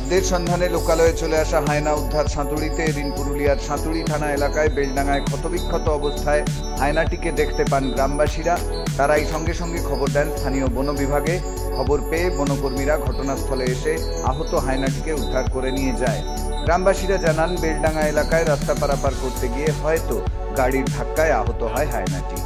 খাদ্যের সন্ধানে লোকালয়ে চলে আসা হায়না উদ্ধার সাঁতুড়িতে। এদিন পুরুলিয়ার সাঁতুড়ি থানা এলাকায় বেলডাঙ্গায় ক্ষতবিক্ষত অবস্থায় হায়নাটিকে দেখতে পান গ্রামবাসীরা। তারাই সঙ্গে সঙ্গে খবর দেন স্থানীয় বন বিভাগে। খবর পেয়ে বনকর্মীরা ঘটনাস্থলে এসে আহত হায়নাটিকে উদ্ধার করে নিয়ে যায়। গ্রামবাসীরা জানান, বেলডাঙ্গা এলাকায় রাস্তা পারাপার করতে গিয়ে হয়তো গাড়ির ধাক্কায় আহত হয় হায়নাটি।